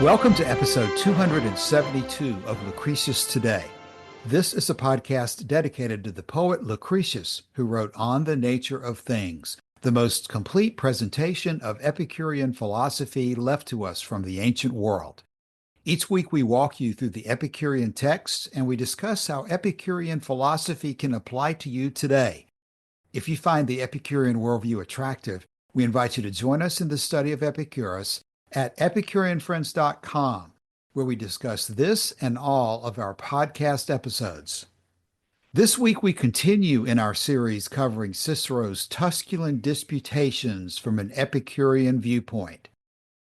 Welcome to episode 272 of Lucretius Today. This is a podcast dedicated to the poet Lucretius, who wrote On the Nature of Things, the most complete presentation of Epicurean philosophy left to us from the ancient world. Each week we walk you through the Epicurean texts and we discuss how Epicurean philosophy can apply to you today. If you find the Epicurean worldview attractive, we invite you to join us in the study of Epicurus at Epicureanfriends.com, where we discuss this and all of our podcast episodes. This week we continue in our series covering Cicero's Tusculan Disputations from an Epicurean viewpoint.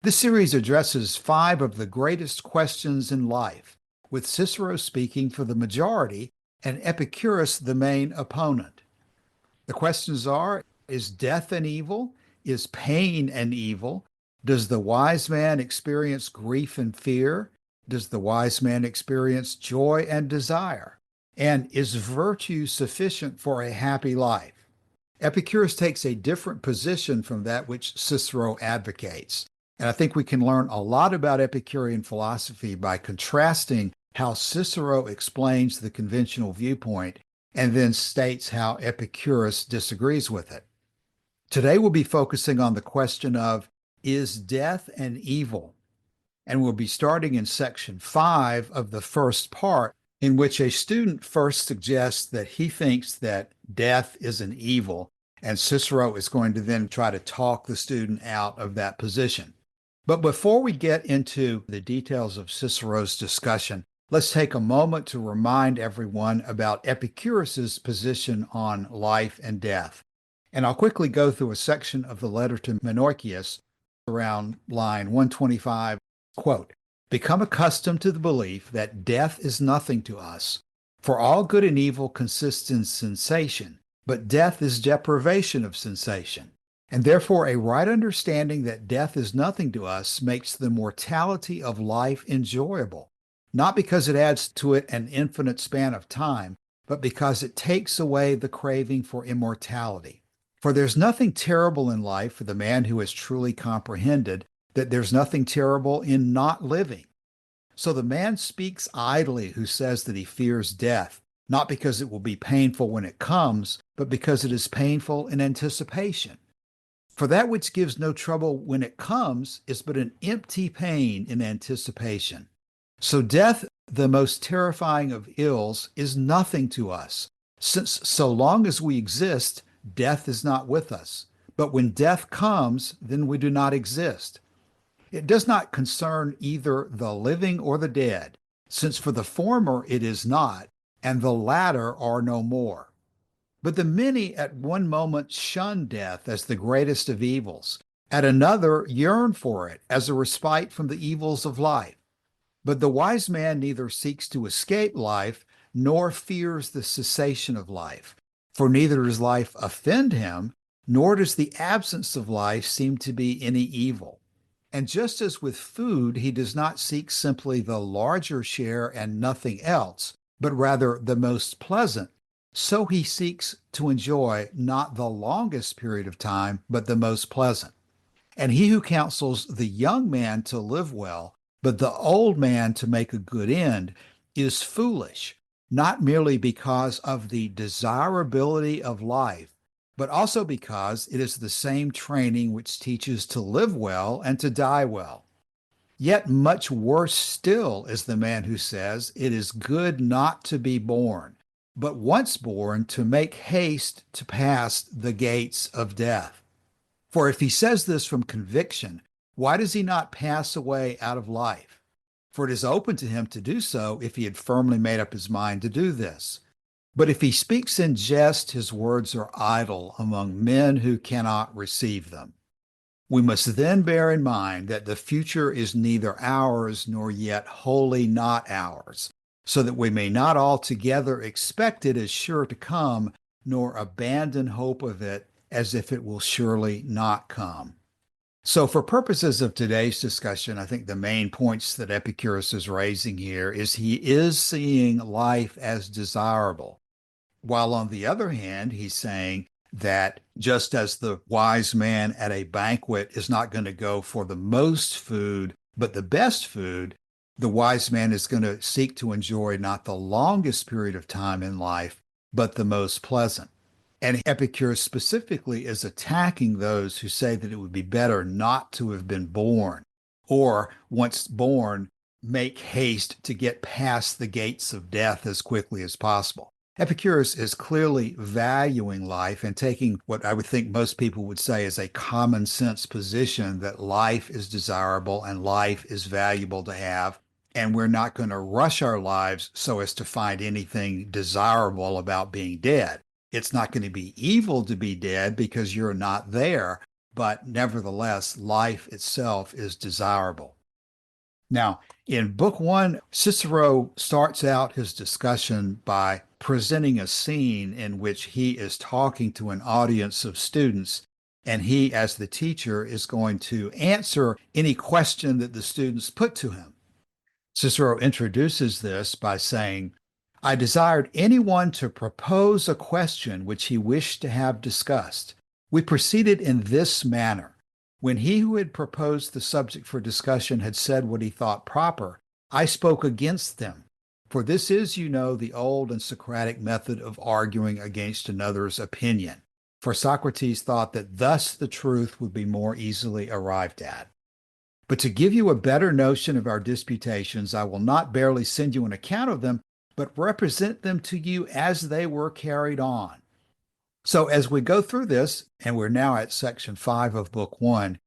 This series addresses 5 of the greatest questions in life, with Cicero speaking for the majority and Epicurus the main opponent. The questions are, is death an evil? Is pain an evil? Does the wise man experience grief and fear? Does the wise man experience joy and desire? And is virtue sufficient for a happy life? Epicurus takes a different position from that which Cicero advocates. And I think we can learn a lot about Epicurean philosophy by contrasting how Cicero explains the conventional viewpoint and then states how Epicurus disagrees with it. Today we'll be focusing on the question of, is death an evil? And we'll be starting in section 5 of the first part, in which a student first suggests that he thinks that death is an evil, and Cicero is going to then try to talk the student out of that position. But before we get into the details of Cicero's discussion, let's take a moment to remind everyone about Epicurus's position on life and death. And I'll quickly go through a section of the letter to Menorchius around line 125, quote, "Become accustomed to the belief that death is nothing to us, for all good and evil consists in sensation, but death is deprivation of sensation. And therefore a right understanding that death is nothing to us makes the mortality of life enjoyable, not because it adds to it an infinite span of time, but because it takes away the craving for immortality. For there's nothing terrible in life for the man who has truly comprehended that there's nothing terrible in not living. So the man speaks idly who says that he fears death, not because it will be painful when it comes, but because it is painful in anticipation. For that which gives no trouble when it comes is but an empty pain in anticipation. So death, the most terrifying of ills, is nothing to us, since so long as we exist, death is not with us. But when death comes, then we do not exist. It does not concern either the living or the dead, since for the former it is not, and the latter are no more. But the many at one moment shun death as the greatest of evils, at another yearn for it as a respite from the evils of life. But the wise man neither seeks to escape life nor fears the cessation of life. For neither does life offend him, nor does the absence of life seem to be any evil. And just as with food, he does not seek simply the larger share and nothing else, but rather the most pleasant, so he seeks to enjoy not the longest period of time, but the most pleasant. And he who counsels the young man to live well, but the old man to make a good end, is foolish, not merely because of the desirability of life, but also because it is the same training which teaches to live well and to die well. Yet much worse still is the man who says it is good not to be born, but once born to make haste to pass the gates of death. For if he says this from conviction, why does he not pass away out of life? For it is open to him to do so if he had firmly made up his mind to do this. But if he speaks in jest, his words are idle among men who cannot receive them. We must then bear in mind that the future is neither ours nor yet wholly not ours, so that we may not altogether expect it as sure to come, nor abandon hope of it as if it will surely not come. So for purposes of today's discussion, I think the main points that Epicurus is raising here is he is seeing life as desirable, while on the other hand, he's saying that just as the wise man at a banquet is not going to go for the most food, But the best food, the wise man is going to seek to enjoy not the longest period of time in life, but the most pleasant. And Epicurus specifically is attacking those who say that it would be better not to have been born, or once born, make haste to get past the gates of death as quickly as possible. Epicurus is clearly valuing life and taking what I would think most people would say is a common sense position that life is desirable and life is valuable to have. And we're not going to rush our lives so as to find anything desirable about being dead. It's not going to be evil to be dead because you're not there, but nevertheless, life itself is desirable. Now, in Book One, Cicero starts out his discussion by presenting a scene in which he is talking to an audience of students, and he, as the teacher, is going to answer any question that the students put to him. Cicero introduces this by saying, I desired anyone to propose a question which he wished to have discussed. We proceeded in this manner. When he who had proposed the subject for discussion had said what he thought proper, I spoke against them. For this is, you know, the old and Socratic method of arguing against another's opinion. For Socrates thought that thus the truth would be more easily arrived at. But to give you a better notion of our disputations, I will not barely send you an account of them, but represent them to you as they were carried on. So as we go through this, and we're now at section 5 of Book 1,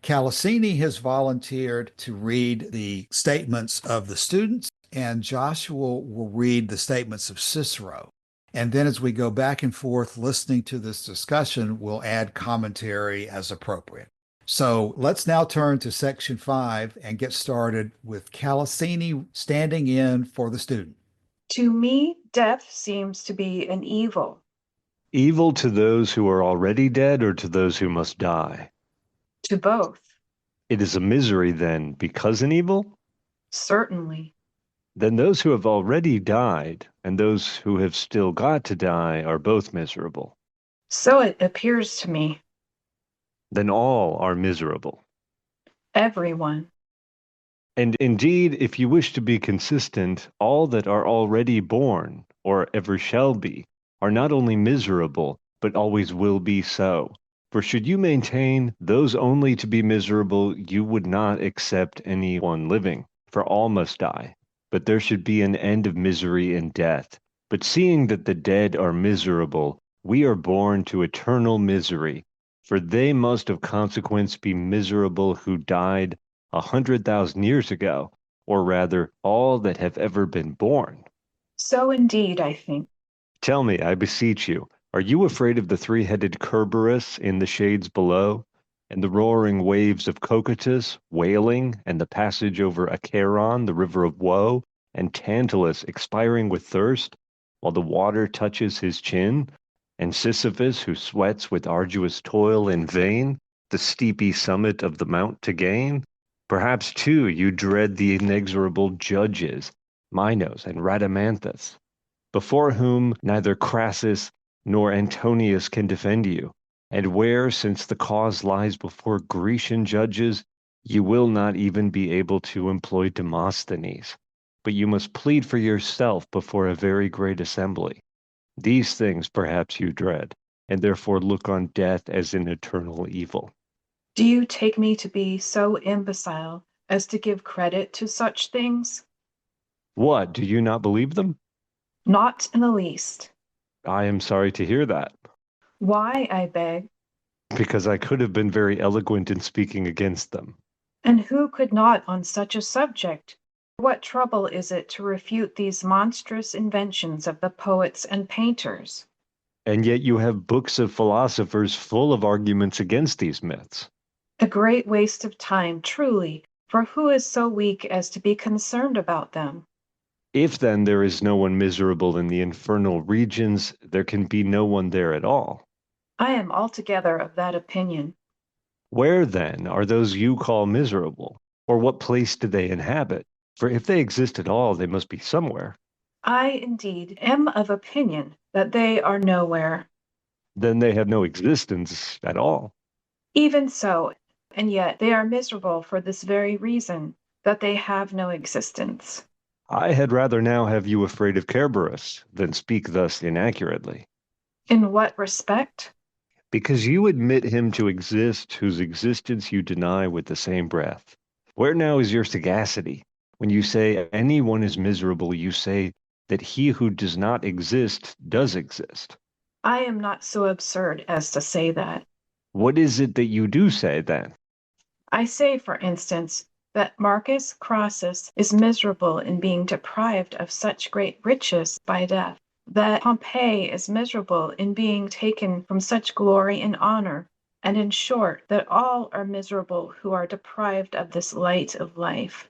Calasini has volunteered to read the statements of the students, and Joshua will read the statements of Cicero. And then as we go back and forth listening to this discussion, we'll add commentary as appropriate. So let's now turn to section 5 and get started with Calasini standing in for the student. To me, death seems to be an evil. Evil to those who are already dead or to those who must die? To both. It is a misery, then, because an evil? Certainly. Then those who have already died and those who have still got to die are both miserable. So it appears to me. Then all are miserable. Everyone. And indeed, if you wish to be consistent, all that are already born, or ever shall be, are not only miserable, but always will be so. For should you maintain those only to be miserable, you would not accept anyone living, for all must die. But there should be an end of misery in death. But seeing that the dead are miserable, we are born to eternal misery, for they must of consequence be miserable who died 100,000 years ago, or rather, all that have ever been born. So indeed, I think. Tell me, I beseech you, are you afraid of the three-headed Cerberus in the shades below, and the roaring waves of Cocytus wailing, and the passage over Acheron, the river of woe, and Tantalus expiring with thirst, while the water touches his chin, and Sisyphus who sweats with arduous toil in vain, the steepy summit of the mount to gain? Perhaps, too, you dread the inexorable judges, Minos and Rhadamanthus, before whom neither Crassus nor Antonius can defend you, and where, since the cause lies before Grecian judges, you will not even be able to employ Demosthenes, but you must plead for yourself before a very great assembly. These things perhaps you dread, and therefore look on death as an eternal evil. Do you take me to be so imbecile as to give credit to such things? What, do you not believe them? Not in the least. I am sorry to hear that. Why, I beg? Because I could have been very eloquent in speaking against them. And who could not on such a subject? What trouble is it to refute these monstrous inventions of the poets and painters? And yet you have books of philosophers full of arguments against these myths. A great waste of time, truly, for who is so weak as to be concerned about them? If then there is no one miserable in the infernal regions, there can be no one there at all. I am altogether of that opinion. Where then are those you call miserable? Or what place do they inhabit? For if they exist at all, they must be somewhere. I indeed am of opinion that they are nowhere. Then they have no existence at all. Even so, and yet they are miserable for this very reason, that they have no existence. I had rather now have you afraid of Cerberus than speak thus inaccurately. In what respect? Because you admit him to exist whose existence you deny with the same breath. Where now is your sagacity? When you say anyone is miserable, you say that he who does not exist does exist. I am not so absurd as to say that. What is it that you do say then? I say, for instance, that Marcus Crassus is miserable in being deprived of such great riches by death, that Pompey is miserable in being taken from such glory and honor, and in short, that all are miserable who are deprived of this light of life.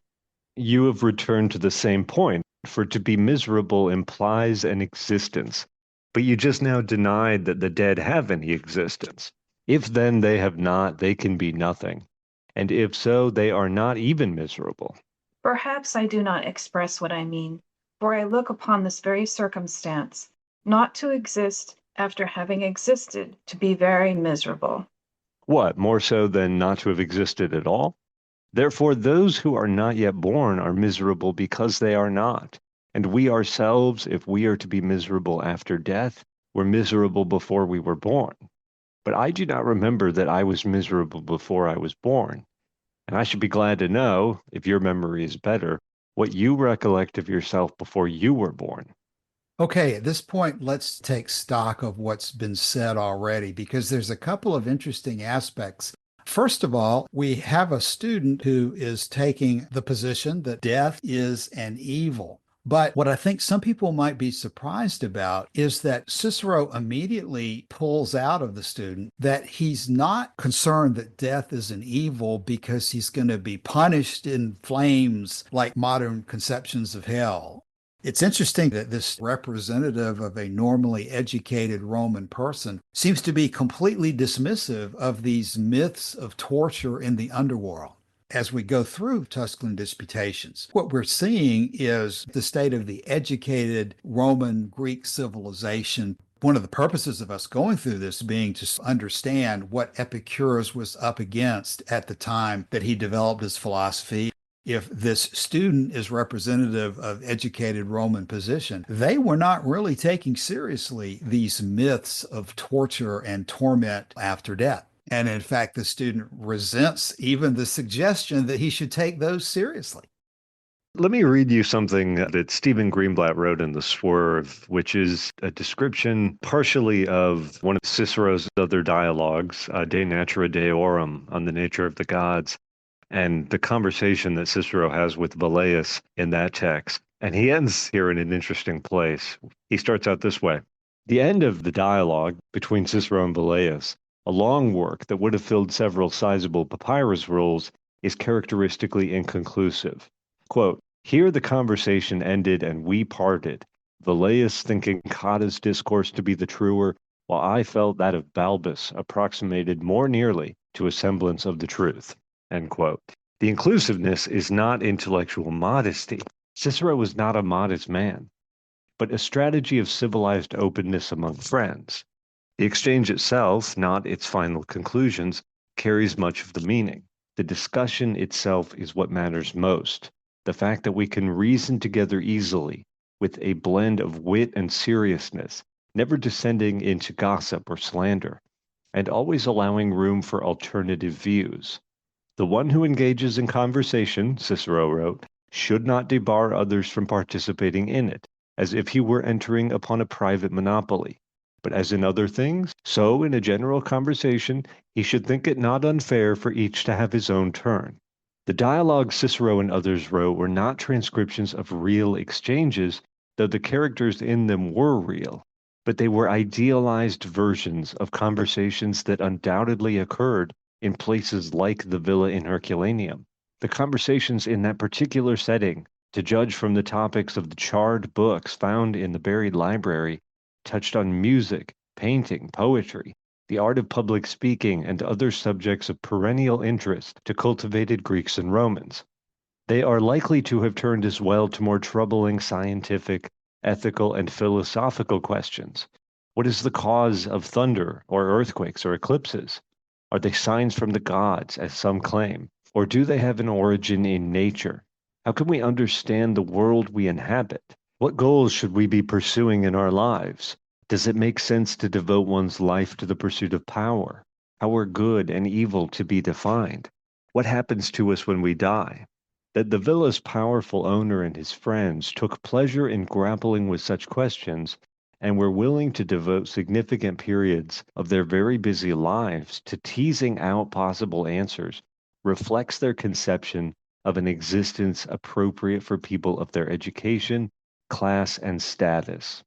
You have returned to the same point, for to be miserable implies an existence. But you just now denied that the dead have any existence. If then they have not, they can be nothing. And if so, they are not even miserable. Perhaps I do not express what I mean, for I look upon this very circumstance, not to exist after having existed, to be very miserable. What, more so than not to have existed at all? Therefore, those who are not yet born are miserable because they are not. And we ourselves, if we are to be miserable after death, were miserable before we were born. But I do not remember that I was miserable before I was born. And I should be glad to know, if your memory is better, what you recollect of yourself before you were born. Okay, at this point, let's take stock of what's been said already because there's a couple of interesting aspects. First of all, we have a student who is taking the position that death is an evil. But what I think some people might be surprised about is that Cicero immediately pulls out of the student that he's not concerned that death is an evil because he's going to be punished in flames like modern conceptions of hell. It's interesting that this representative of a normally educated Roman person seems to be completely dismissive of these myths of torture in the underworld. As we go through Tusculan Disputations, what we're seeing is the state of the educated Roman Greek civilization. One of the purposes of us going through this being to understand what Epicurus was up against at the time that he developed his philosophy. If this student is representative of educated Roman position, they were not really taking seriously these myths of torture and torment after death. And in fact, the student resents even the suggestion that he should take those seriously. Let me read you something that Stephen Greenblatt wrote in The Swerve, which is a description partially of one of Cicero's other dialogues, De Natura Deorum, on the nature of the gods, and the conversation that Cicero has with Velleius in that text. And he ends here in an interesting place. He starts out this way. The end of the dialogue between Cicero and Velleius, a long work that would have filled several sizable papyrus rolls, is characteristically inconclusive. Quote, here the conversation ended and we parted, Velleius thinking Cotta's discourse to be the truer, while I felt that of Balbus approximated more nearly to a semblance of the truth. End quote. The inclusiveness is not intellectual modesty. Cicero was not a modest man, but a strategy of civilized openness among friends. The exchange itself, not its final conclusions, carries much of the meaning. The discussion itself is what matters most. The fact that we can reason together easily with a blend of wit and seriousness, never descending into gossip or slander, and always allowing room for alternative views. The one who engages in conversation, Cicero wrote, should not debar others from participating in it, as if he were entering upon a private monopoly. But as in other things, so in a general conversation, he should think it not unfair for each to have his own turn. The dialogues Cicero and others wrote were not transcriptions of real exchanges, though the characters in them were real, but they were idealized versions of conversations that undoubtedly occurred in places like the villa in Herculaneum. The conversations in that particular setting, to judge from the topics of the charred books found in the buried library, touched on music, painting, poetry, the art of public speaking, and other subjects of perennial interest to cultivated Greeks and Romans. They are likely to have turned as well to more troubling scientific, ethical, and philosophical questions. What is the cause of thunder, or earthquakes, or eclipses? Are they signs from the gods, as some claim, or do they have an origin in nature, How can we understand the world we inhabit? What goals should we be pursuing in our lives? Does it make sense to devote one's life to the pursuit of power? How are good and evil to be defined? What happens to us when we die? That the villa's powerful owner and his friends took pleasure in grappling with such questions and were willing to devote significant periods of their very busy lives to teasing out possible answers reflects their conception of an existence appropriate for people of their education, class, and status.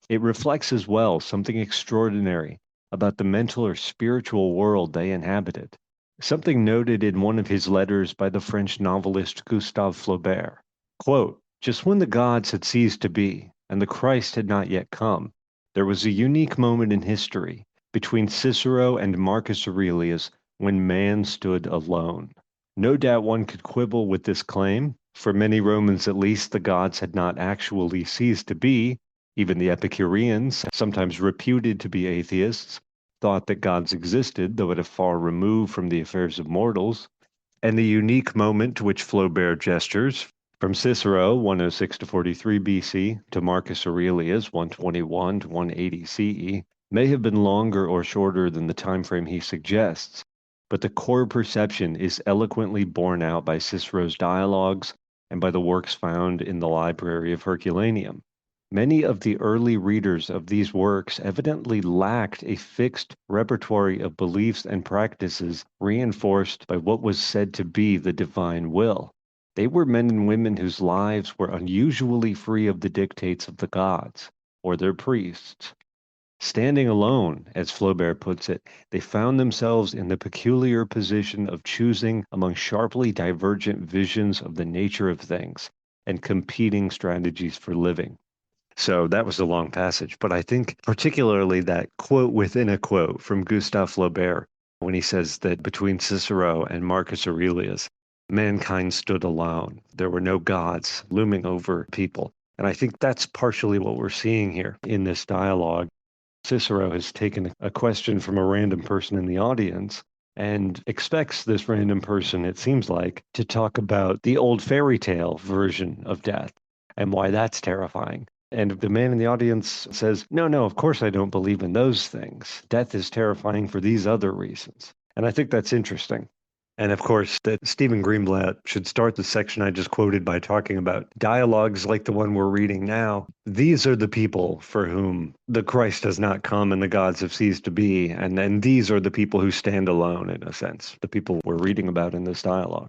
It reflects as well something extraordinary about the mental or spiritual world they inhabited, something noted in one of his letters by the French novelist Gustave Flaubert. Quote, "Just when the gods had ceased to be, and the Christ had not yet come, there was a unique moment in history between Cicero and Marcus Aurelius when man stood alone." No doubt one could quibble with this claim. For many Romans at least, the gods had not actually ceased to be. Even the Epicureans, sometimes reputed to be atheists, thought that gods existed, though at a far remove from the affairs of mortals. And the unique moment to which Flaubert gestures, from Cicero, 106 to 43 BC, to Marcus Aurelius, 121 to 180 CE, may have been longer or shorter than the time frame he suggests, but the core perception is eloquently borne out by Cicero's dialogues and by the works found in the library of Herculaneum. Many of the early readers of these works evidently lacked a fixed repertoire of beliefs and practices reinforced by what was said to be the divine will. They were men and women whose lives were unusually free of the dictates of the gods or their priests. Standing alone, as Flaubert puts it, they found themselves in the peculiar position of choosing among sharply divergent visions of the nature of things and competing strategies for living. So that was a long passage, but I think particularly that quote within a quote from Gustave Flaubert, when he says that between Cicero and Marcus Aurelius, mankind stood alone. There were no gods looming over people. And I think that's partially what we're seeing here in this dialogue. Cicero has taken a question from a random person in the audience and expects this random person, it seems like, to talk about the old fairy tale version of death and why that's terrifying. And the man in the audience says, no, of course I don't believe in those things. Death is terrifying for these other reasons. And I think that's interesting. And of course, that Stephen Greenblatt should start the section I just quoted by talking about dialogues like the one we're reading now. These are the people for whom the Christ has not come and the gods have ceased to be. And then these are the people who stand alone, in a sense, the people we're reading about in this dialogue.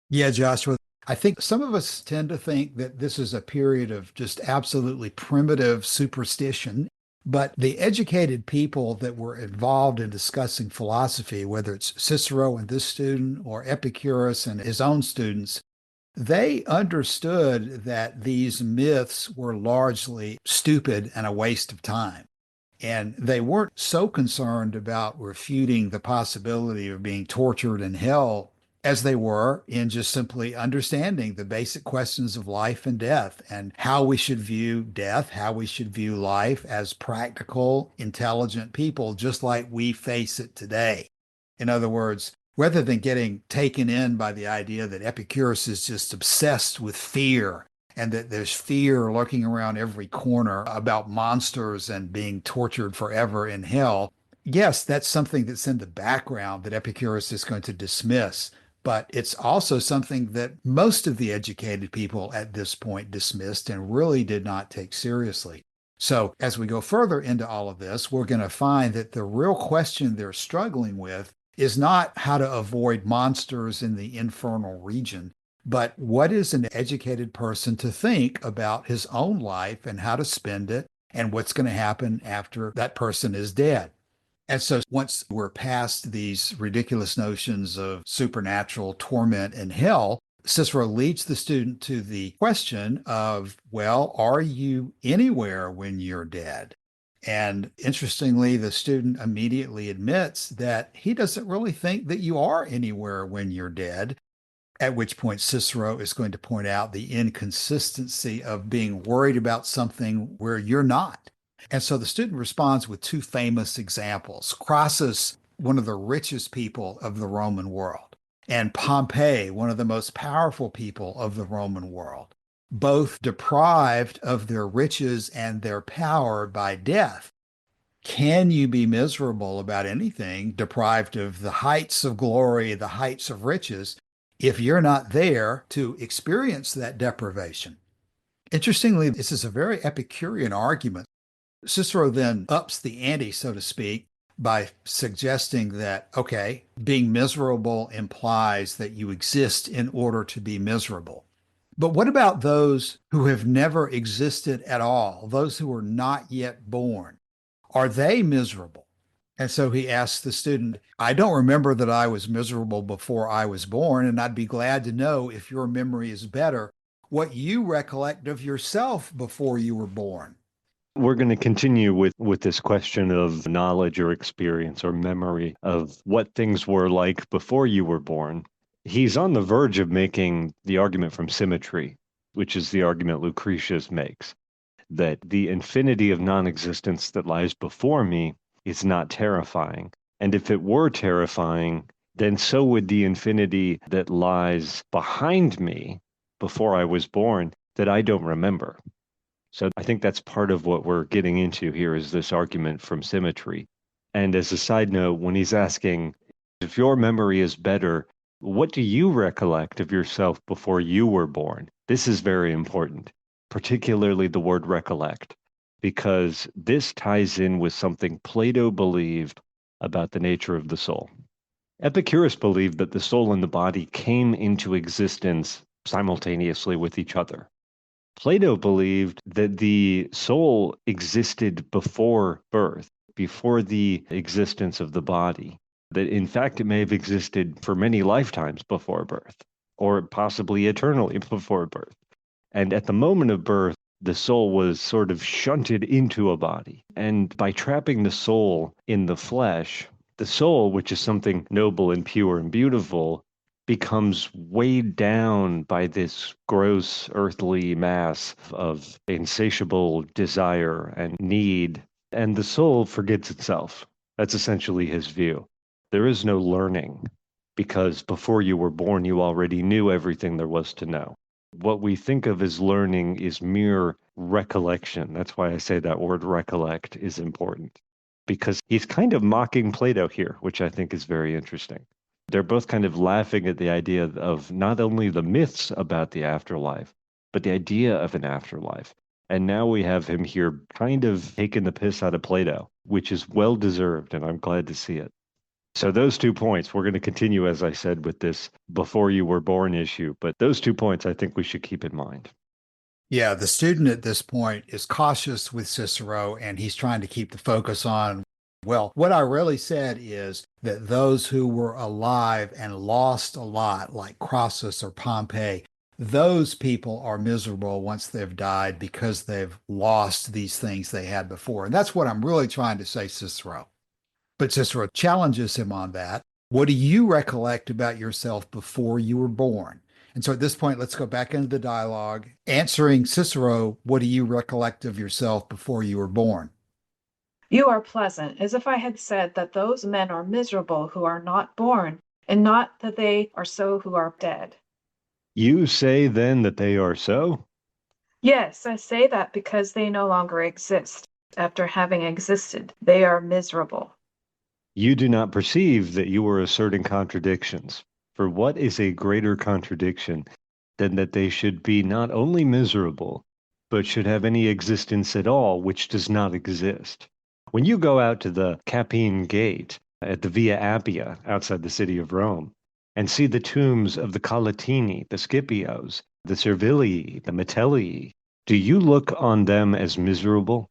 Yeah, Joshua, I think some of us tend to think that this is a period of just absolutely primitive superstition. But the educated people that were involved in discussing philosophy, whether it's Cicero and this student or Epicurus and his own students, they understood that these myths were largely stupid and a waste of time. And they weren't so concerned about refuting the possibility of being tortured in hell as they were in just simply understanding the basic questions of life and death and how we should view death, how we should view life as practical, intelligent people, just like we face it today. In other words, rather than getting taken in by the idea that Epicurus is just obsessed with fear and that there's fear lurking around every corner about monsters and being tortured forever in hell. Yes, that's something that's in the background that Epicurus is going to dismiss, but it's also something that most of the educated people at this point dismissed and really did not take seriously. So as we go further into all of this, we're going to find that the real question they're struggling with is not how to avoid monsters in the infernal region, but what is an educated person to think about his own life and how to spend it and what's going to happen after that person is dead. And so once we're past these ridiculous notions of supernatural torment and hell, Cicero leads the student to the question of, well, are you anywhere when you're dead? And interestingly, the student immediately admits that he doesn't really think that you are anywhere when you're dead, at which point Cicero is going to point out the inconsistency of being worried about something where you're not. And so the student responds with two famous examples. Crassus, one of the richest people of the Roman world, and Pompey, one of the most powerful people of the Roman world, both deprived of their riches and their power by death. Can you be miserable about anything, deprived of the heights of glory, the heights of riches, if you're not there to experience that deprivation? Interestingly, this is a very Epicurean argument. Cicero then ups the ante, so to speak, by suggesting that, okay, being miserable implies that you exist in order to be miserable. But what about those who have never existed at all, those who are not yet born? Are they miserable? And so he asks the student, I don't remember that I was miserable before I was born, and I'd be glad to know, if your memory is better, what you recollect of yourself before you were born. We're going to continue with this question of knowledge or experience or memory of what things were like before you were born. He's on the verge of making the argument from symmetry, which is the argument Lucretius makes, that the infinity of non-existence that lies before me is not terrifying. And if it were terrifying, then so would the infinity that lies behind me before I was born that I don't remember. So I think that's part of what we're getting into here, is this argument from symmetry. And as a side note, when he's asking, if your memory is better, what do you recollect of yourself before you were born? This is very important, particularly the word recollect, because this ties in with something Plato believed about the nature of the soul. Epicurus believed that the soul and the body came into existence simultaneously with each other. Plato believed that the soul existed before birth, before the existence of the body, that in fact it may have existed for many lifetimes before birth, or possibly eternally before birth. And at the moment of birth, the soul was sort of shunted into a body. And by trapping the soul in the flesh, the soul, which is something noble and pure and beautiful, becomes weighed down by this gross earthly mass of insatiable desire and need, and the soul forgets itself. That's essentially his view. There is no learning, because before you were born, you already knew everything there was to know. What we think of as learning is mere recollection. That's why I say that word recollect is important, because he's kind of mocking Plato here, which I think is very interesting. They're both kind of laughing at the idea of not only the myths about the afterlife, but the idea of an afterlife. And now we have him here kind of taking the piss out of Plato, which is well deserved, and I'm glad to see it. So those 2 points, we're going to continue, as I said, with this before you were born issue, but those 2 points I think we should keep in mind. Yeah, the student at this point is cautious with Cicero, and he's trying to keep the focus on, well, what I really said is that those who were alive and lost a lot, like Crassus or Pompey, those people are miserable once they've died because they've lost these things they had before. And that's what I'm really trying to say, Cicero. But Cicero challenges him on that. What do you recollect about yourself before you were born? And so at this point, let's go back into the dialogue. Answering Cicero, what do you recollect of yourself before you were born? You are pleasant, as if I had said that those men are miserable who are not born, and not that they are so who are dead. You say then that they are so? Yes, I say that because they no longer exist. After having existed, they are miserable. You do not perceive that you are asserting contradictions. For what is a greater contradiction than that they should be not only miserable, but should have any existence at all, which does not exist? When you go out to the Capine Gate at the Via Appia outside the city of Rome and see the tombs of the Collatini, the Scipios, the Servilii, the Metellii, do you look on them as miserable?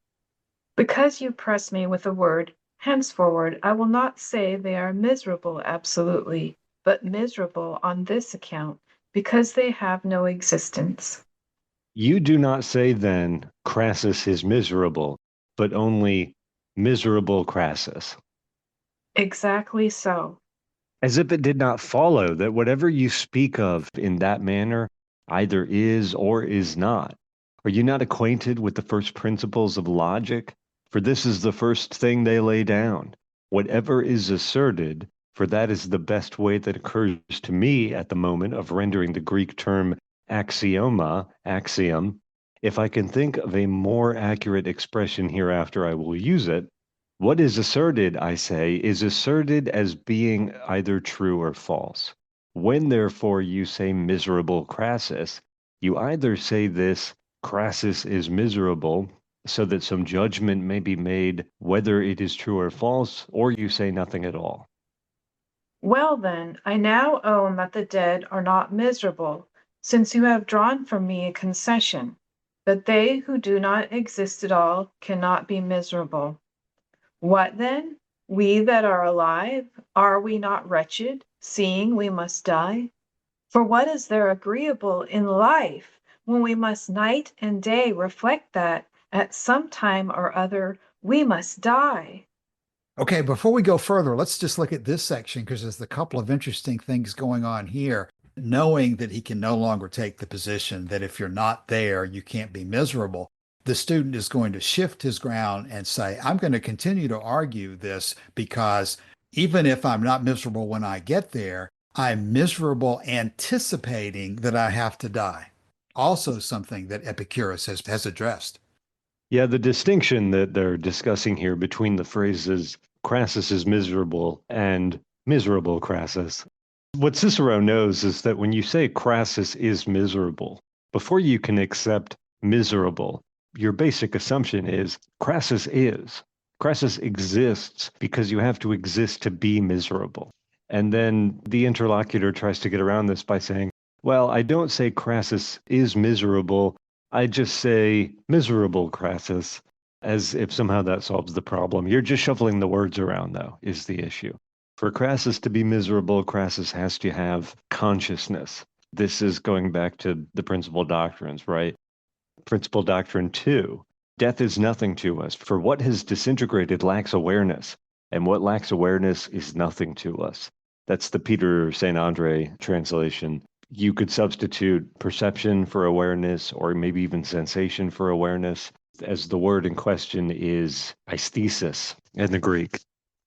Because you press me with a word, henceforward I will not say they are miserable absolutely, but miserable on this account, because they have no existence. You do not say then Crassus is miserable, but only miserable Crassus. Exactly so. As if it did not follow that whatever you speak of in that manner either is or is not. Are you not acquainted with the first principles of logic? For this is the first thing they lay down. Whatever is asserted for that is the best way that occurs to me at the moment of rendering the Greek term axioma, axiom. If I can think of a more accurate expression hereafter, I will use it. What is asserted, I say, is asserted as being either true or false. When, therefore, you say miserable Crassus, you either say this, Crassus is miserable, so that some judgment may be made whether it is true or false, or you say nothing at all. Well, then, I now own that the dead are not miserable, since you have drawn from me a concession that they who do not exist at all cannot be miserable. What then? We that are alive, are we not wretched, seeing we must die? For what is there agreeable in life when we must night and day reflect that at some time or other we must die? Okay, before we go further, let's just look at this section because there's a couple of interesting things going on here. Knowing that he can no longer take the position that if you're not there, you can't be miserable, the student is going to shift his ground and say, I'm going to continue to argue this because even if I'm not miserable when I get there, I'm miserable anticipating that I have to die. Also, something that Epicurus has addressed. Yeah, the distinction that they're discussing here between the phrases Crassus is miserable and miserable Crassus. What Cicero knows is that when you say Crassus is miserable, before you can accept miserable, your basic assumption is Crassus is. Crassus exists because you have to exist to be miserable. And then the interlocutor tries to get around this by saying, well, I don't say Crassus is miserable. I just say miserable Crassus, as if somehow that solves the problem. You're just shuffling the words around, though, is the issue. For Crassus to be miserable, Crassus has to have consciousness. This is going back to the principal doctrines, right? Principal doctrine 2, death is nothing to us, for what has disintegrated lacks awareness, and what lacks awareness is nothing to us. That's the Peter St. Andre translation. You could substitute perception for awareness, or maybe even sensation for awareness, as the word in question is aesthesis in the Greek.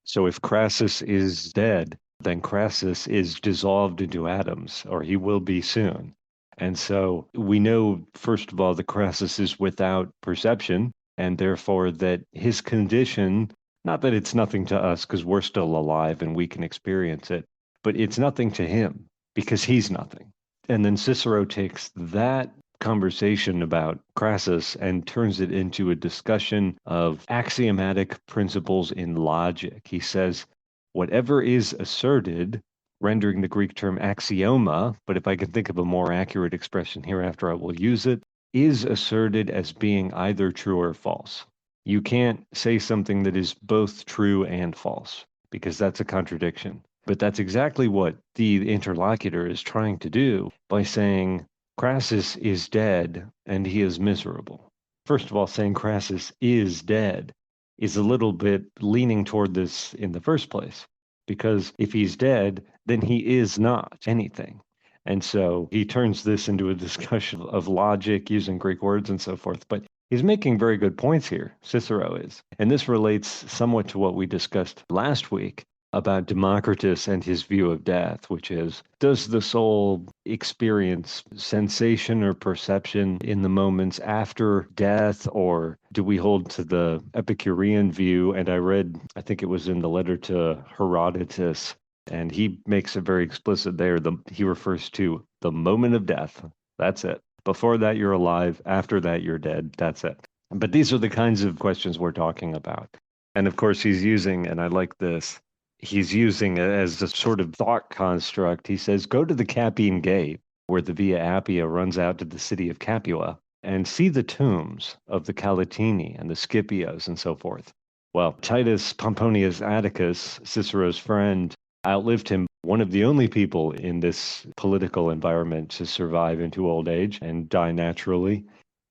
So if Crassus is dead, then Crassus is dissolved into atoms, or he will be soon. And so we know, first of all, that Crassus is without perception, and therefore that his condition, not that it's nothing to us because we're still alive and we can experience it, but it's nothing to him because he's nothing. And then Cicero takes that conversation about Crassus and turns it into a discussion of axiomatic principles in logic. He says, whatever is asserted, rendering the Greek term axioma, but if I can think of a more accurate expression hereafter, I will use it, is asserted as being either true or false. You can't say something that is both true and false because that's a contradiction. But that's exactly what the interlocutor is trying to do by saying Crassus is dead and he is miserable. First of all, saying Crassus is dead is a little bit leaning toward this in the first place, because if he's dead, then he is not anything. And so he turns this into a discussion of logic using Greek words and so forth. But he's making very good points here, Cicero is. And this relates somewhat to what we discussed last week about Democritus and his view of death, which is, does the soul experience sensation or perception in the moments after death, or do we hold to the Epicurean view? And I think it was in the letter to Herodotus, and he makes it very explicit there. He refers to the moment of death. That's it. Before that, you're alive. After that, you're dead. That's it. But these are the kinds of questions we're talking about. And of course, he's using, and I like this, he's using it as a sort of thought construct. He says, go to the Capian Gate, where the Via Appia runs out to the city of Capua, and see the tombs of the Calatini and the Scipios and so forth. Well, Titus Pomponius Atticus, Cicero's friend, outlived him, one of the only people in this political environment to survive into old age and die naturally.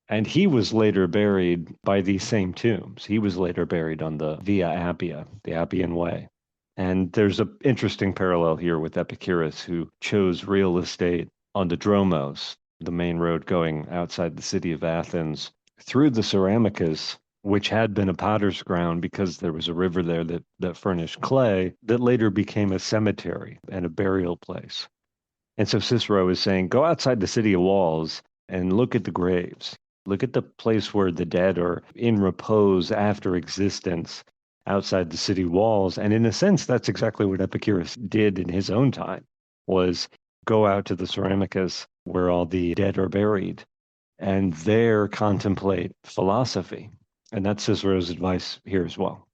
And he was later buried by these same tombs. He was later buried on the Via Appia, the Appian Way. And there's an interesting parallel here with Epicurus, who chose real estate on the Dromos, the main road going outside the city of Athens, through the Ceramicus, which had been a potter's ground because there was a river there that furnished clay, that later became a cemetery and a burial place. And so Cicero is saying, go outside the city walls and look at the graves. Look at the place where the dead are in repose after existence outside the city walls. And in a sense, that's exactly what Epicurus did in his own time, was go out to the Ceramicus where all the dead are buried and there contemplate philosophy. And that's Cicero's advice here as well.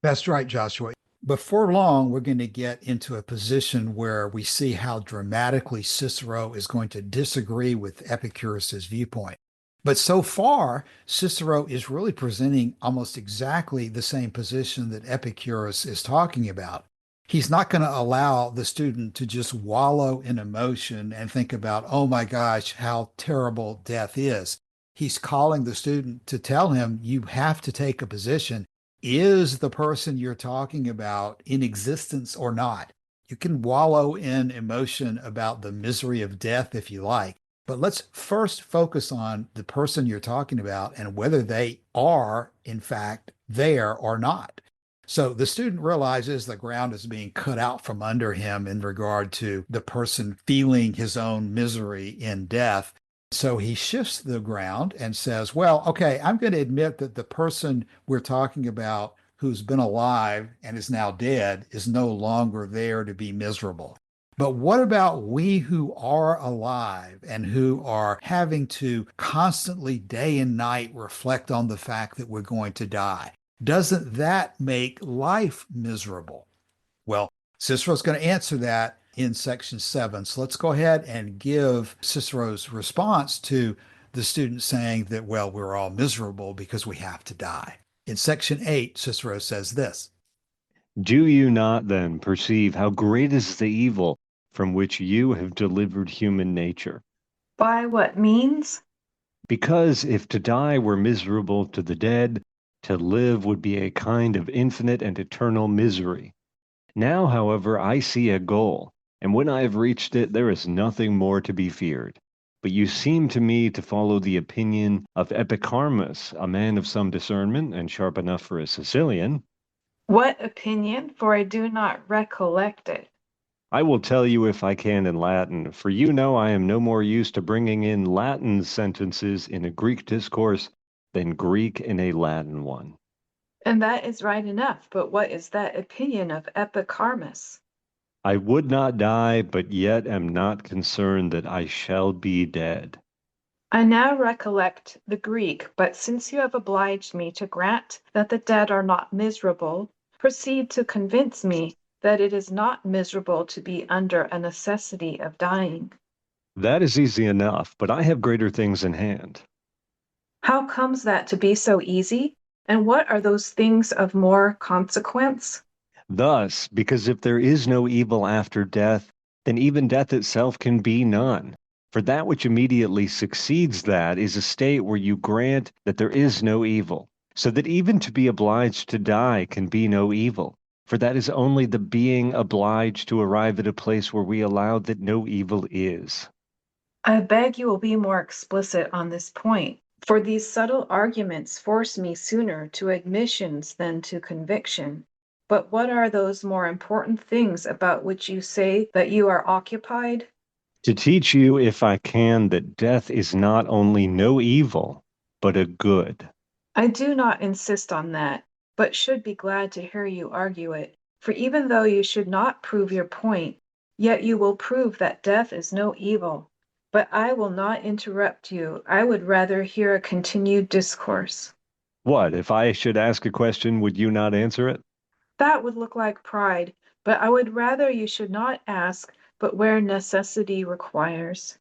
That's right, Joshua. Before long, we're going to get into a position where we see how dramatically Cicero is going to disagree with Epicurus's viewpoint. But so far, Cicero is really presenting almost exactly the same position that Epicurus is talking about. He's not going to allow the student to just wallow in emotion and think about, oh my gosh, how terrible death is. He's calling the student to tell him, you have to take a position. Is the person you're talking about in existence or not? You can wallow in emotion about the misery of death if you like, but let's first focus on the person you're talking about and whether they are, in fact, there or not. So the student realizes the ground is being cut out from under him in regard to the person feeling his own misery in death. So he shifts the ground and says, well, okay, I'm going to admit that the person we're talking about who's been alive and is now dead is no longer there to be miserable. But what about we who are alive and who are having to constantly day and night reflect on the fact that we're going to die? Doesn't that make life miserable? Well, Cicero's going to answer that in section 7. So let's go ahead and give Cicero's response to the student saying that, well, we're all miserable because we have to die. In section 8, Cicero says this: Do you not then perceive how great is the evil from which you have delivered human nature? By what means? Because if to die were miserable to the dead, to live would be a kind of infinite and eternal misery. Now, however, I see a goal, and when I have reached it, there is nothing more to be feared. But you seem to me to follow the opinion of Epicurus, a man of some discernment and sharp enough for a Sicilian. What opinion? For I do not recollect it. I will tell you if I can in Latin, for you know I am no more used to bringing in Latin sentences in a Greek discourse than Greek in a Latin one. And that is right enough, but what is that opinion of Epicurus? I would not die, but yet am not concerned that I shall be dead. I now recollect the Greek, but since you have obliged me to grant that the dead are not miserable, proceed to convince me that it is not miserable to be under a necessity of dying. That is easy enough, but I have greater things in hand. How comes that to be so easy? And what are those things of more consequence? Thus, because if there is no evil after death, then even death itself can be none. For that which immediately succeeds that is a state where you grant that there is no evil, so that even to be obliged to die can be no evil. For that is only the being obliged to arrive at a place where we allow that no evil is. I beg you will be more explicit on this point, for these subtle arguments force me sooner to admissions than to conviction. But what are those more important things about which you say that you are occupied? To teach you, if I can, that death is not only no evil, but a good. I do not insist on that, but should be glad to hear you argue it. For even though you should not prove your point, yet you will prove that death is no evil. But I will not interrupt you. I would rather hear a continued discourse. What, if I should ask a question, would you not answer it? That would look like pride, but I would rather you should not ask, but where necessity requires.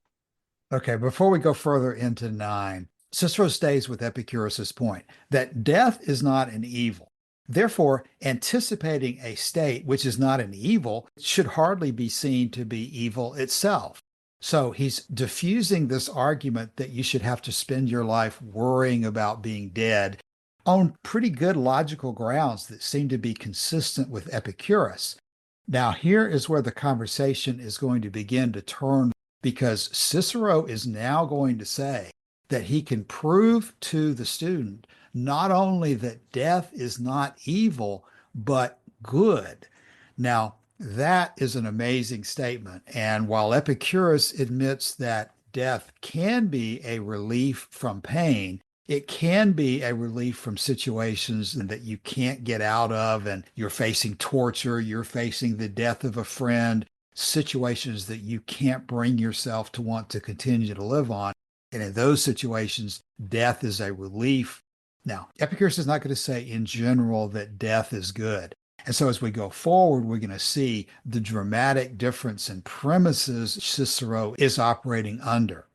Okay, before we go further into 9, Cicero stays with Epicurus's point that death is not an evil. Therefore, anticipating a state which is not an evil should hardly be seen to be evil itself. So he's diffusing this argument that you should have to spend your life worrying about being dead on pretty good logical grounds that seem to be consistent with Epicurus. Now, here is where the conversation is going to begin to turn, because Cicero is now going to say that he can prove to the student not only that death is not evil, but good. Now, that is an amazing statement. And while Epicurus admits that death can be a relief from pain, it can be a relief from situations that you can't get out of, and you're facing torture, you're facing the death of a friend, situations that you can't bring yourself to want to continue to live on. And in those situations, death is a relief. Now, Epicurus is not going to say in general that death is good. And so as we go forward, we're going to see the dramatic difference in premises Cicero is operating under.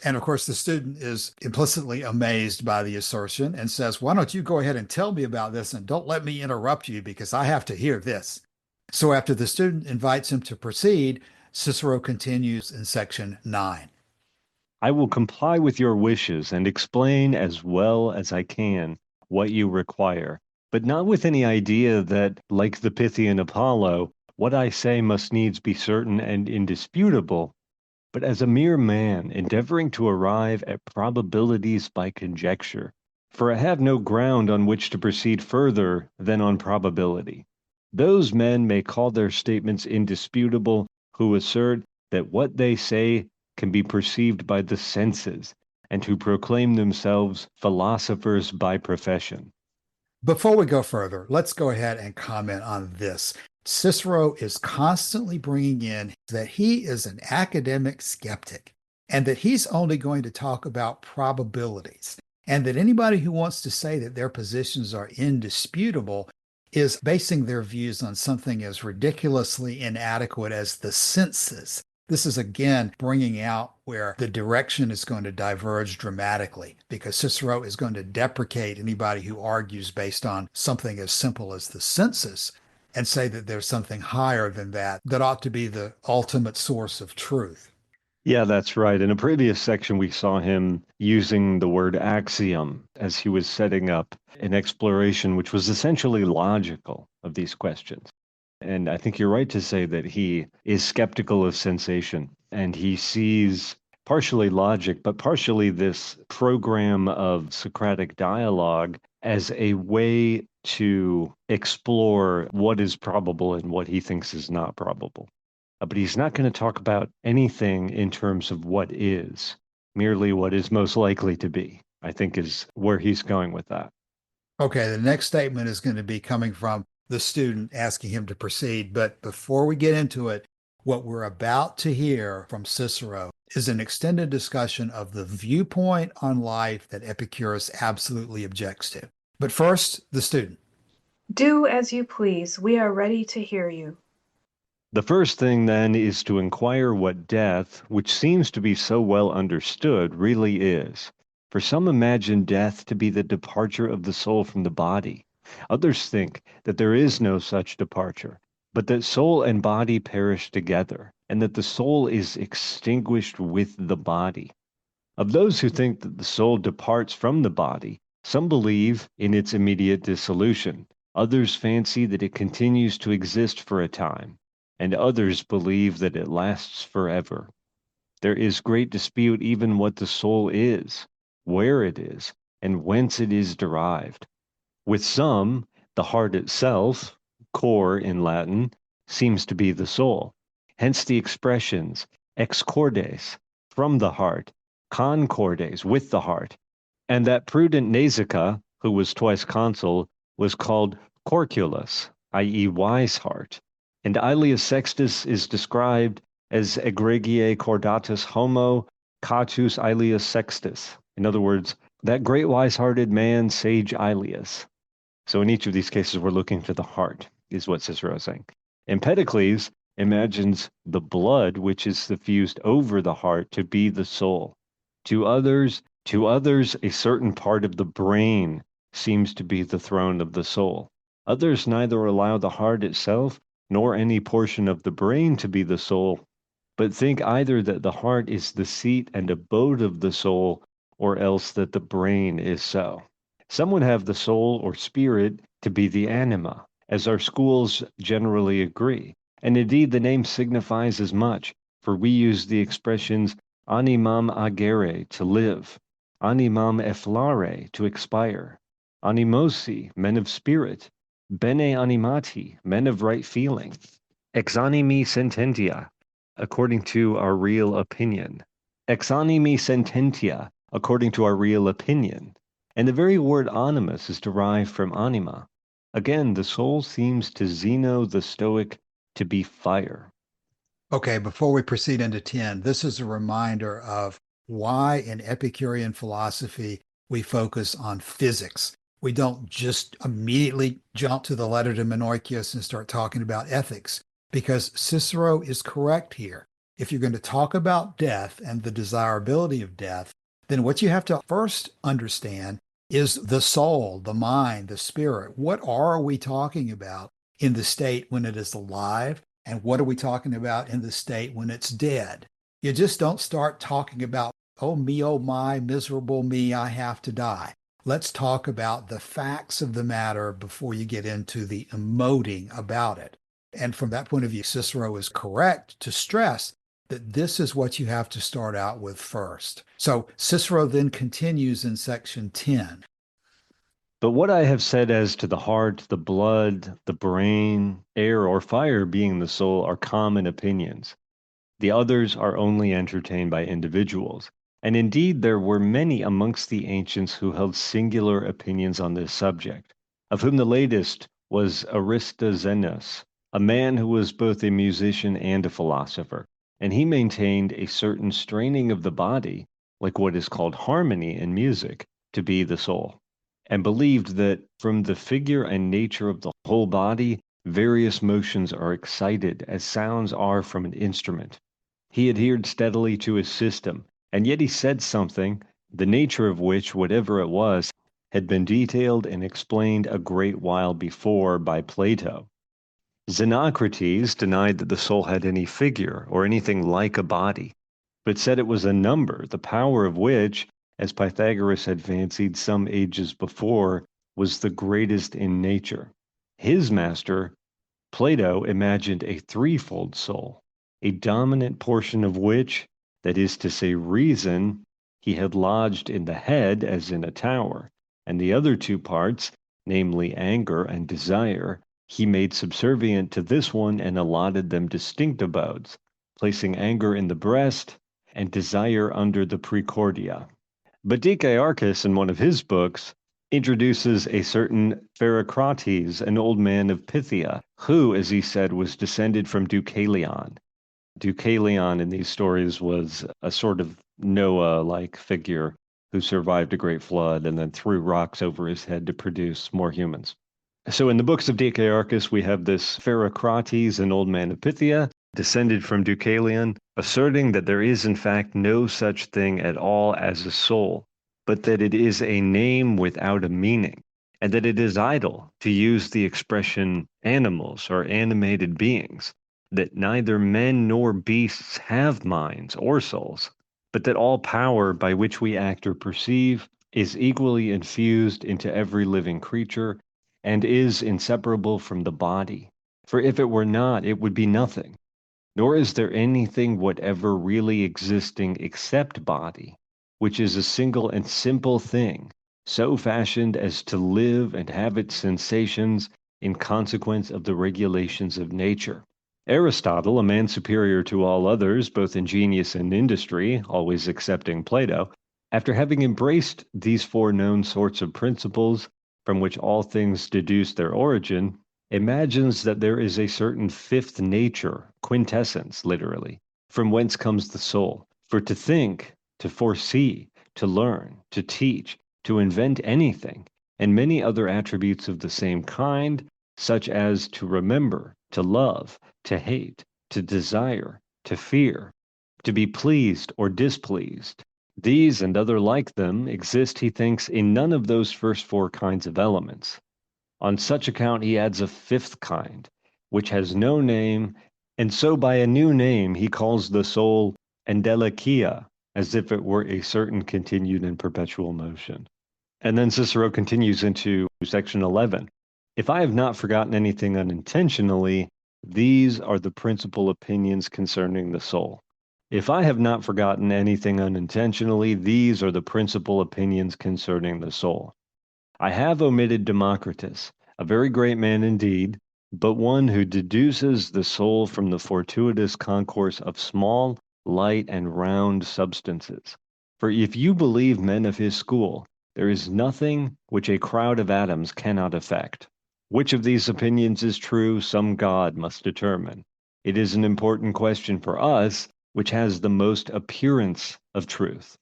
And of course, the student is implicitly amazed by the assertion and says, why don't you go ahead and tell me about this and don't let me interrupt you because I have to hear this. So after the student invites him to proceed, Cicero continues in section 9. I will comply with your wishes and explain as well as I can what you require, but not with any idea that, like the Pythian Apollo, what I say must needs be certain and indisputable, but as a mere man endeavoring to arrive at probabilities by conjecture, for I have no ground on which to proceed further than on probability. Those men may call their statements indisputable who assert that what they say can be perceived by the senses, and who proclaim themselves philosophers by profession. Before we go further, let's go ahead and comment on this. Cicero is constantly bringing in that he is an academic skeptic and that he's only going to talk about probabilities, and that anybody who wants to say that their positions are indisputable is basing their views on something as ridiculously inadequate as the senses. This is again bringing out where the direction is going to diverge dramatically, because Cicero is going to deprecate anybody who argues based on something as simple as the senses and say that there's something higher than that that ought to be the ultimate source of truth. Yeah, that's right. In a previous section, we saw him using the word axiom as he was setting up an exploration which was essentially logical of these questions. And I think you're right to say that he is skeptical of sensation, and he sees partially logic, but partially this program of Socratic dialogue as a way to explore what is probable and what he thinks is not probable. But he's not going to talk about anything in terms of what is, merely what is most likely to be, I think is where he's going with that. Okay, the next statement is going to be coming from the student asking him to proceed. But before we get into it, what we're about to hear from Cicero is an extended discussion of the viewpoint on life that Epicurus absolutely objects to. But first, the student. Do as you please. We are ready to hear you. The first thing then is to inquire what death, which seems to be so well understood, really is. For some imagine death to be the departure of the soul from the body. Others think that there is no such departure, but that soul and body perish together, and that the soul is extinguished with the body. Of those who think that the soul departs from the body, some believe in its immediate dissolution. Others fancy that it continues to exist for a time, and others believe that it lasts forever. There is great dispute even what the soul is, where it is, and whence it is derived. With some, the heart itself, cor in Latin, seems to be the soul. Hence the expressions ex cordes, from the heart, concordes, with the heart. And that prudent Nausicaa, who was twice consul, was called corculus, i.e. wise heart. And Aelius Sextus is described as egregiae cordatus homo catus Aelius Sextus. In other words, that great wise-hearted man, sage Aelius. So in each of these cases, we're looking to the heart, is what Cicero is saying. Empedocles imagines the blood which is suffused over the heart to be the soul. To others, a certain part of the brain seems to be the throne of the soul. Others neither allow the heart itself nor any portion of the brain to be the soul, but think either that the heart is the seat and abode of the soul, or else that the brain is so. Some would have the soul or spirit to be the anima, as our schools generally agree. And indeed, the name signifies as much, for we use the expressions animam agere, to live, animam efflare, to expire. animosi, men of spirit, bene animati, men of right feeling, ex animi sententia, according to our real opinion, ex animi sententia, according to our real opinion. And the very word animus is derived from anima. Again, the soul seems to Zeno the Stoic to be fire. Okay, before we proceed into 10, this is a reminder of why in Epicurean philosophy we focus on physics. We don't just immediately jump to the letter to Menoikeus and start talking about ethics, because Cicero is correct here. If you're going to talk about death and the desirability of death, then what you have to first understand is the soul, the mind, the spirit. What are we talking about in the state when it is alive? And what are we talking about in the state when it's dead? You just don't start talking about, oh me, oh my, miserable me, I have to die. Let's talk about the facts of the matter before you get into the emoting about it. And from that point of view, Cicero is correct to stress that this is what you have to start out with first. So Cicero then continues in section 10. But what I have said as to the heart, the blood, the brain, air, or fire being the soul are common opinions. The others are only entertained by individuals. And indeed, there were many amongst the ancients who held singular opinions on this subject, of whom the latest was Aristoxenus, a man who was both a musician and a philosopher. And he maintained a certain straining of the body, like what is called harmony in music, to be the soul, and believed that from the figure and nature of the whole body, various motions are excited as sounds are from an instrument. He adhered steadily to his system, and yet he said something, the nature of which, whatever it was, had been detailed and explained a great while before by Plato. Xenocrates denied that the soul had any figure or anything like a body, but said it was a number, the power of which, as Pythagoras had fancied some ages before, was the greatest in nature. His master, Plato, imagined a threefold soul, a dominant portion of which, that is to say reason, he had lodged in the head as in a tower, and the other two parts, namely anger and desire, he made subservient to this one and allotted them distinct abodes, placing anger in the breast and desire under the precordia. But Dicaearchus, in one of his books, introduces a certain Pherocrates, an old man of Pythia, who, as he said, was descended from Deucalion. Deucalion in these stories was a sort of Noah-like figure who survived a great flood and then threw rocks over his head to produce more humans. So in the books of Dicaearchus, we have this Pherocrates, an old man of Pythia, descended from Deucalion, asserting that there is in fact no such thing at all as a soul, but that it is a name without a meaning, and that it is idle to use the expression animals or animated beings, that neither men nor beasts have minds or souls, but that all power by which we act or perceive is equally infused into every living creature and is inseparable from the body. For if it were not, it would be nothing. Nor is there anything whatever really existing except body, which is a single and simple thing, so fashioned as to live and have its sensations in consequence of the regulations of nature. Aristotle, a man superior to all others, both in genius and industry, always excepting Plato, after having embraced these four known sorts of principles, from which all things deduce their origin, imagines that there is a certain fifth nature, quintessence, literally, from whence comes the soul. For to think, to foresee, to learn, to teach, to invent anything, and many other attributes of the same kind, such as to remember, to love, to hate, to desire, to fear, to be pleased or displeased, these and other like them exist, he thinks, in none of those first four kinds of elements. On such account he adds a fifth kind, which has no name, and so by a new name he calls the soul endelekia, as if it were a certain continued and perpetual motion. And then Cicero continues into section 11. If I have not forgotten anything unintentionally, these are the principal opinions concerning the soul. If I have not forgotten anything unintentionally, these are the principal opinions concerning the soul. I have omitted Democritus, a very great man indeed, but one who deduces the soul from the fortuitous concourse of small, light, and round substances. For if you believe men of his school, there is nothing which a crowd of atoms cannot affect. Which of these opinions is true, some God must determine. It is an important question for us, which has the most appearance of truth.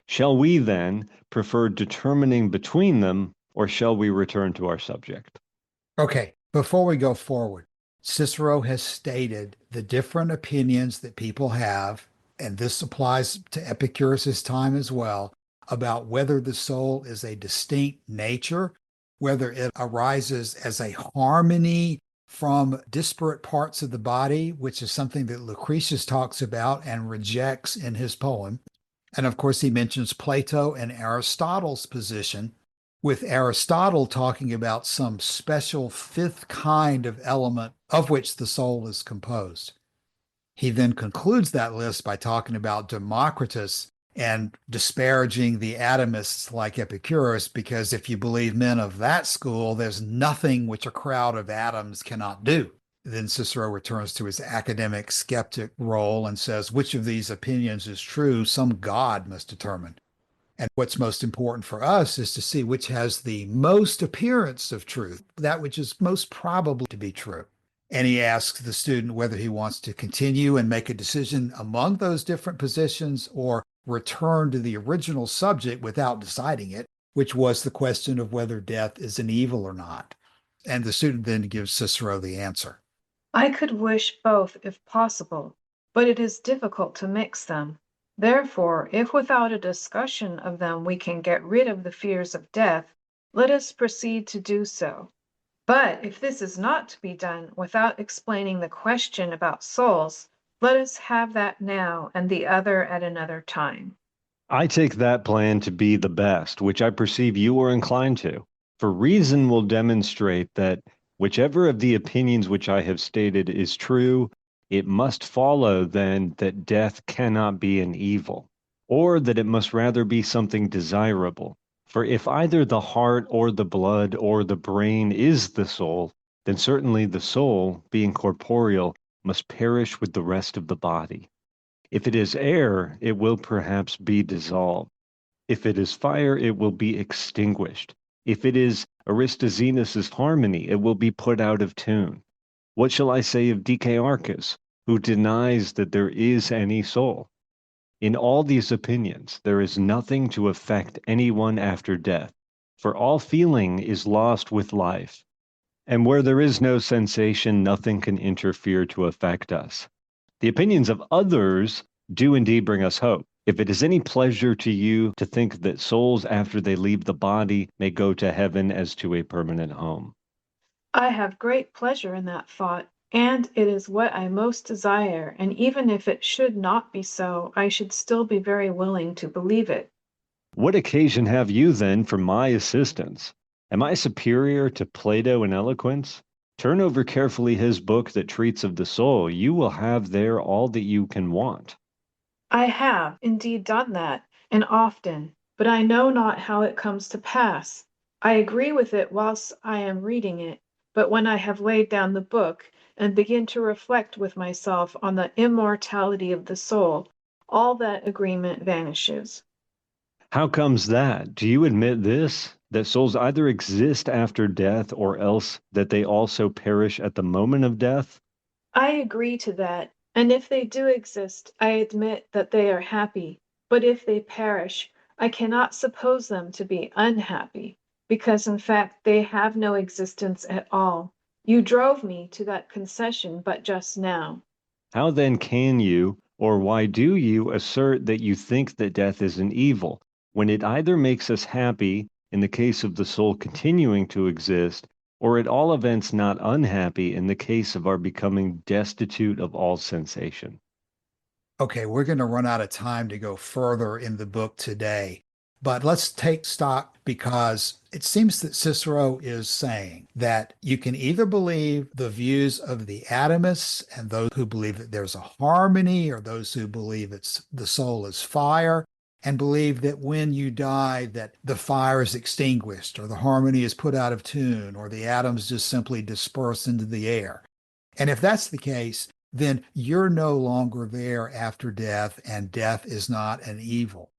Shall we then prefer determining between them, or shall we return to our subject? Okay, before we go forward, Cicero has stated the different opinions that people have, and this applies to Epicurus's time as well, about whether the soul is a distinct nature, whether it arises as a harmony from disparate parts of the body, which is something that Lucretius talks about and rejects in his poem. And of course, he mentions Plato and Aristotle's position, with Aristotle talking about some special fifth kind of element of which the soul is composed. He then concludes that list by talking about Democritus and disparaging the atomists like Epicurus, because if you believe men of that school, there's nothing which a crowd of atoms cannot do. Then Cicero returns to his academic skeptic role and says, which of these opinions is true? Some God must determine. And what's most important for us is to see which has the most appearance of truth, that which is most probable to be true. And he asks the student whether he wants to continue and make a decision among those different positions or return to the original subject without deciding it, which was the question of whether death is an evil or not. And the student then gives Cicero the answer. I could wish both if possible, but it is difficult to mix them. Therefore, if without a discussion of them we can get rid of the fears of death, let us proceed to do so. But if this is not to be done without explaining the question about souls, let us have that now and the other at another time. I take that plan to be the best, which I perceive you are inclined to. For reason will demonstrate that whichever of the opinions which I have stated is true, it must follow then that death cannot be an evil, or that it must rather be something desirable. For if either the heart or the blood or the brain is the soul, then certainly the soul, being corporeal, must perish with the rest of the body. If it is air, it will perhaps be dissolved. If it is fire, it will be extinguished. If it is Aristoxenus's harmony, it will be put out of tune. What shall I say of Dicaearchus, who denies that there is any soul? In all these opinions, there is nothing to affect anyone after death, for all feeling is lost with life. And where there is no sensation, nothing can interfere to affect us. The opinions of others do indeed bring us hope. If it is any pleasure to you to think that souls after they leave the body may go to heaven as to a permanent home. I have great pleasure in that thought, and it is what I most desire, and even if it should not be so, I should still be very willing to believe it. What occasion have you then for my assistance? Am I superior to Plato in eloquence? Turn over carefully his book that treats of the soul. You will have there all that you can want. I have indeed done that, and often, but I know not how it comes to pass. I agree with it whilst I am reading it, but when I have laid down the book and begin to reflect with myself on the immortality of the soul, all that agreement vanishes. How comes that? Do you admit this? That souls either exist after death or else that they also perish at the moment of death? I agree to that, and if they do exist, I admit that they are happy, but if they perish, I cannot suppose them to be unhappy, because in fact they have no existence at all. You drove me to that concession but just now. How then can you, or why do you, assert that you think that death is an evil, when it either makes us happy in the case of the soul continuing to exist, or at all events not unhappy in the case of our becoming destitute of all sensation? Okay, we're going to run out of time to go further in the book today, but let's take stock because it seems that Cicero is saying that you can either believe the views of the atomists and those who believe that there's a harmony, or those who believe it's the soul is fire, and believe that when you die, that the fire is extinguished or the harmony is put out of tune or the atoms just simply disperse into the air. And if that's the case, then you're no longer there after death, and death is not an evil.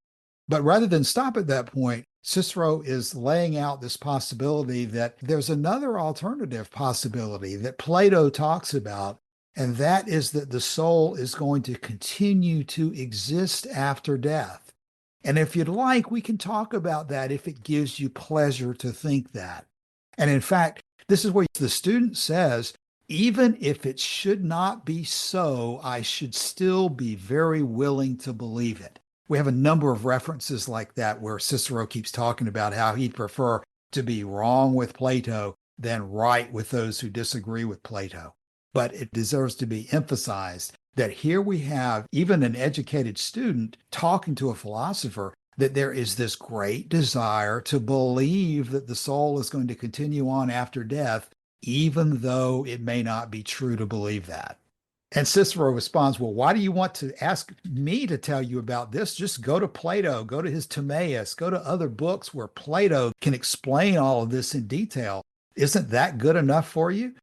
But rather than stop at that point, Cicero is laying out this possibility that there's another alternative possibility that Plato talks about, and that is that the soul is going to continue to exist after death. And if you'd like, we can talk about that if it gives you pleasure to think that. And in fact, this is where the student says, even if it should not be so, I should still be very willing to believe it. We have a number of references like that where Cicero keeps talking about how he'd prefer to be wrong with Plato than right with those who disagree with Plato. But it deserves to be emphasized that here we have even an educated student talking to a philosopher, that there is this great desire to believe that the soul is going to continue on after death, even though it may not be true to believe that. And Cicero responds, well, why do you want to ask me to tell you about this? Just go to Plato, go to his Timaeus, go to other books where Plato can explain all of this in detail. Isn't that good enough for you?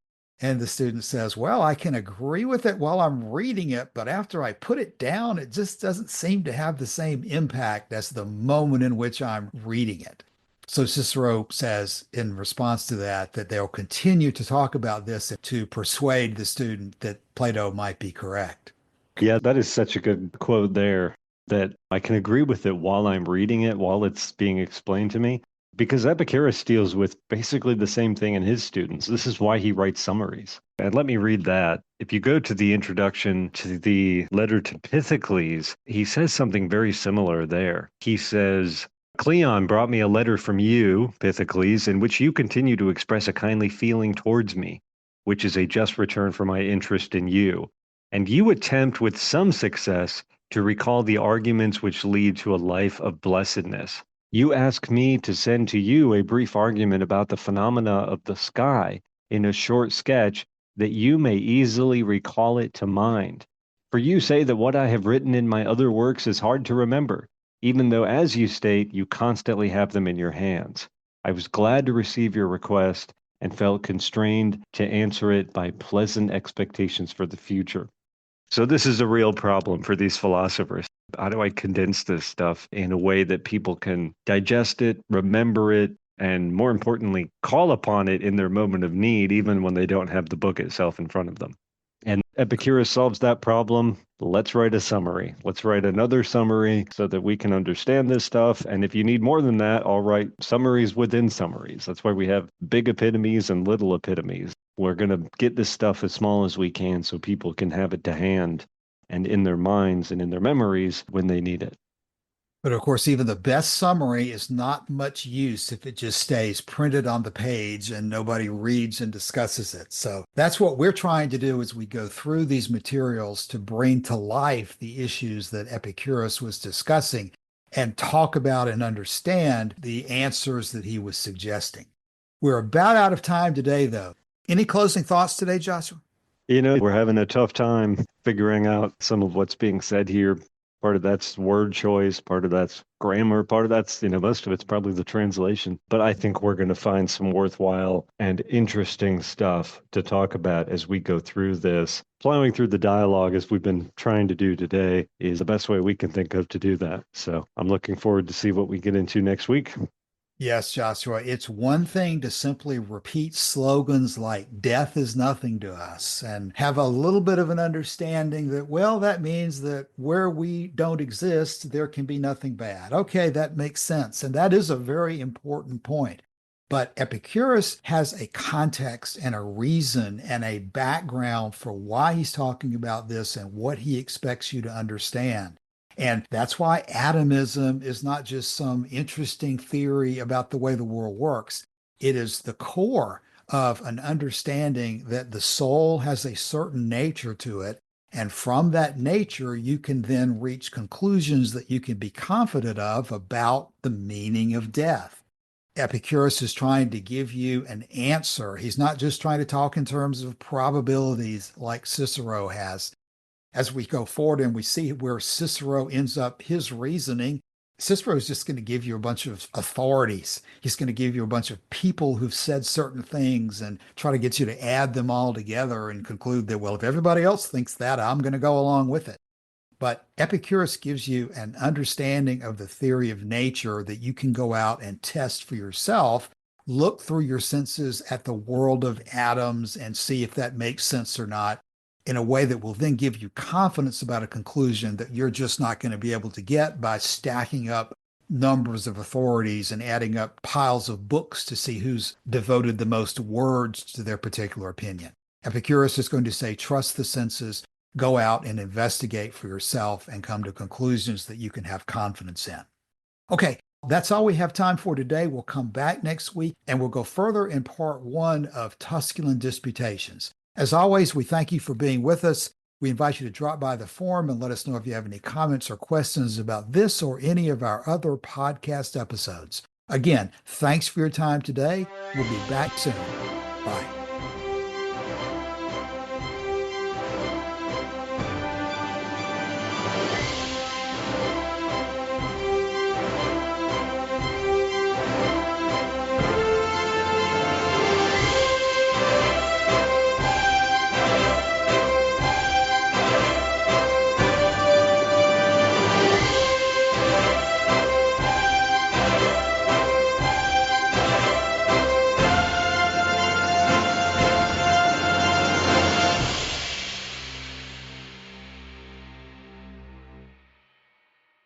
And the student says, well, I can agree with it while I'm reading it, but after I put it down, it just doesn't seem to have the same impact as the moment in which I'm reading it. So Cicero says in response to that, that they'll continue to talk about this to persuade the student that Plato might be correct. Yeah, that is such a good quote there, that I can agree with it while I'm reading it, while it's being explained to me. Because Epicurus deals with basically the same thing in his students. This is why he writes summaries. And let me read that. If you go to the introduction to the letter to Pythocles, he says something very similar there. He says, Cleon brought me a letter from you, Pythocles, in which you continue to express a kindly feeling towards me, which is a just return for my interest in you. And you attempt with some success to recall the arguments which lead to a life of blessedness. You ask me to send to you a brief argument about the phenomena of the sky in a short sketch, that you may easily recall it to mind. For you say that what I have written in my other works is hard to remember, even though, as you state, you constantly have them in your hands. I was glad to receive your request and felt constrained to answer it by pleasant expectations for the future. So this is a real problem for these philosophers. How do I condense this stuff in a way that people can digest it, remember it, and more importantly, call upon it in their moment of need, even when they don't have the book itself in front of them? And Epicurus solves that problem. Let's write a summary. Let's write another summary so that we can understand this stuff. And if you need more than that, I'll write summaries within summaries. That's why we have big epitomes and little epitomes. We're going to get this stuff as small as we can so people can have it to hand and in their minds and in their memories when they need it. But of course, even the best summary is not much use if it just stays printed on the page and nobody reads and discusses it. So that's what we're trying to do as we go through these materials, to bring to life the issues that Epicurus was discussing and talk about and understand the answers that he was suggesting. We're about out of time today, though. Any closing thoughts today, Joshua? We're having a tough time figuring out some of what's being said here. Part of that's word choice, part of that's grammar, part of that's, most of it's probably the translation. But I think we're going to find some worthwhile and interesting stuff to talk about as we go through this. Plowing through the dialogue, as we've been trying to do today, is the best way we can think of to do that. So I'm looking forward to see what we get into next week. Yes, Joshua, it's one thing to simply repeat slogans like death is nothing to us and have a little bit of an understanding that, well, that means that where we don't exist, there can be nothing bad. Okay, that makes sense. And that is a very important point. But Epicurus has a context and a reason and a background for why he's talking about this and what he expects you to understand. And that's why atomism is not just some interesting theory about the way the world works. It is the core of an understanding that the soul has a certain nature to it. And from that nature, you can then reach conclusions that you can be confident of about the meaning of death. Epicurus is trying to give you an answer. He's not just trying to talk in terms of probabilities like Cicero has. As we go forward and we see where Cicero ends up his reasoning, Cicero is just going to give you a bunch of authorities. He's going to give you a bunch of people who've said certain things and try to get you to add them all together and conclude that, well, if everybody else thinks that, I'm going to go along with it. But Epicurus gives you an understanding of the theory of nature that you can go out and test for yourself, look through your senses at the world of atoms and see if that makes sense or not in a way that will then give you confidence about a conclusion that you're just not going to be able to get by stacking up numbers of authorities and adding up piles of books to see who's devoted the most words to their particular opinion. Epicurus is going to say, trust the senses, go out and investigate for yourself and come to conclusions that you can have confidence in. Okay, that's all we have time for today. We'll come back next week and we'll go further in part 1 of Tusculan Disputations. As always, we thank you for being with us. We invite you to drop by the forum and let us know if you have any comments or questions about this or any of our other podcast episodes. Again, thanks for your time today. We'll be back soon. Bye.